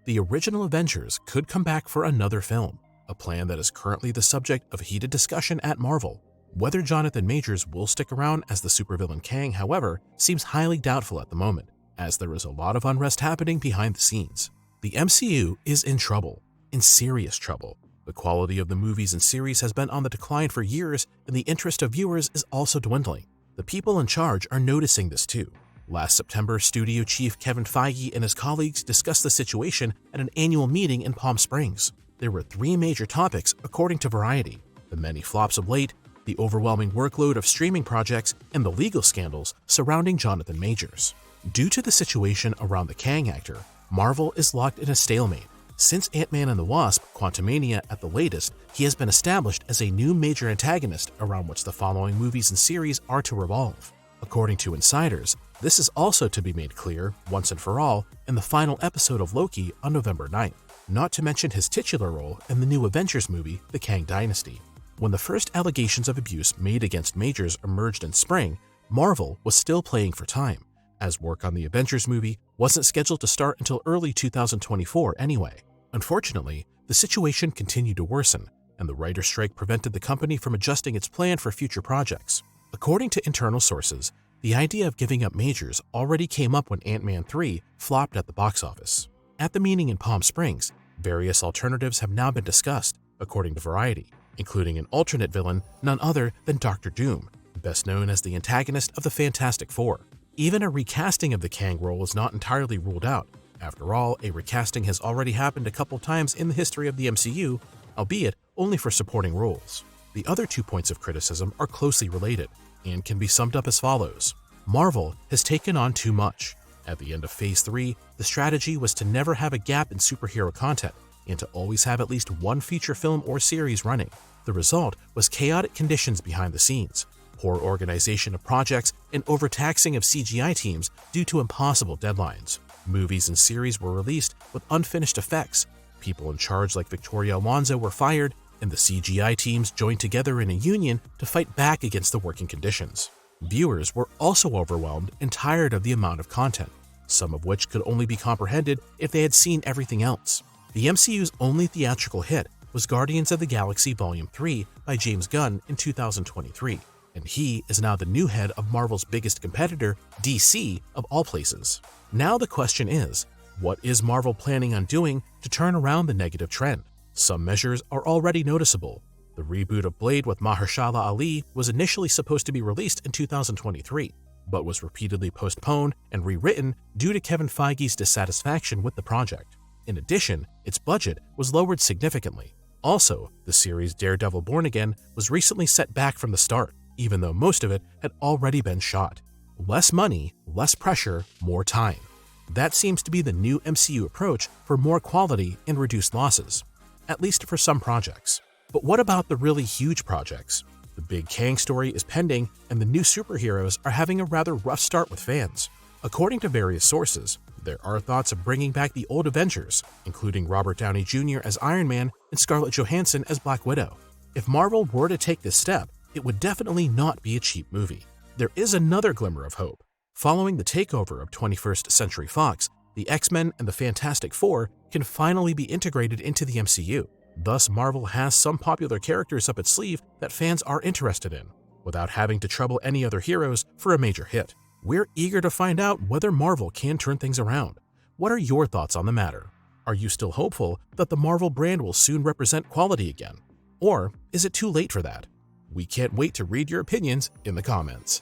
the original Avengers could come back for another film, a plan that is currently the subject of heated discussion at Marvel. Whether Jonathan Majors will stick around as the supervillain Kang, however, seems highly doubtful at the moment, as there is a lot of unrest happening behind the scenes. The MCU is in trouble, in serious trouble. The quality of the movies and series has been on the decline for years, and the interest of viewers is also dwindling. The people in charge are noticing this too. Last September, studio chief Kevin Feige and his colleagues discussed the situation at an annual meeting in Palm Springs. There were three major topics, according to Variety: the many flops of late, the overwhelming workload of streaming projects, and the legal scandals surrounding Jonathan Majors. Due to the situation around the Kang actor, Marvel is locked in a stalemate. Since Ant-Man and the Wasp: Quantumania at the latest, he has been established as a new major antagonist around which the following movies and series are to revolve. According to insiders, this is also to be made clear, once and for all, in the final episode of Loki on November 9th, not to mention his titular role in the new Avengers movie, The Kang Dynasty. When the first allegations of abuse made against Majors emerged in spring, Marvel was still playing for time, as work on the Avengers movie wasn't scheduled to start until early 2024 anyway. Unfortunately, the situation continued to worsen, and the writer's strike prevented the company from adjusting its plan for future projects. According to internal sources, the idea of giving up Majors already came up when Ant-Man 3 flopped at the box office. At the meeting in Palm Springs, various alternatives have now been discussed, according to Variety, including an alternate villain none other than Dr. Doom, best known as the antagonist of the Fantastic Four. Even a recasting of the Kang role is not entirely ruled out. After all, a recasting has already happened a couple times in the history of the MCU, albeit only for supporting roles. The other 2 points of criticism are closely related and can be summed up as follows. Marvel has taken on too much. At the end of Phase 3, the strategy was to never have a gap in superhero content and to always have at least one feature film or series running. The result was chaotic conditions behind the scenes, poor organization of projects, and overtaxing of CGI teams due to impossible deadlines. Movies and series were released with unfinished effects, people in charge like Victoria Alonso were fired, and the CGI teams joined together in a union to fight back against the working conditions. Viewers were also overwhelmed and tired of the amount of content, some of which could only be comprehended if they had seen everything else. The MCU's only theatrical hit was Guardians of the Galaxy Volume 3 by James Gunn in 2023, and he is now the new head of Marvel's biggest competitor, DC, of all places. Now the question is, what is Marvel planning on doing to turn around the negative trend? Some measures are already noticeable. The reboot of Blade with Mahershala Ali was initially supposed to be released in 2023, but was repeatedly postponed and rewritten due to Kevin Feige's dissatisfaction with the project. In addition, its budget was lowered significantly. Also, the series Daredevil Born Again was recently set back from the start, even though most of it had already been shot. Less money, less pressure, more time. That seems to be the new MCU approach for more quality and reduced losses, at least for some projects. But what about the really huge projects? The big Kang story is pending, and the new superheroes are having a rather rough start with fans. According to various sources, there are thoughts of bringing back the old Avengers, including Robert Downey Jr. as Iron Man and Scarlett Johansson as Black Widow. If Marvel were to take this step, it would definitely not be a cheap movie. There is another glimmer of hope. Following the takeover of 21st Century Fox, the X-Men and the Fantastic Four can finally be integrated into the MCU. Thus, Marvel has some popular characters up its sleeve that fans are interested in, without having to trouble any other heroes for a major hit. We're eager to find out whether Marvel can turn things around. What are your thoughts on the matter? Are you still hopeful that the Marvel brand will soon represent quality again? Or is it too late for that? We can't wait to read your opinions in the comments.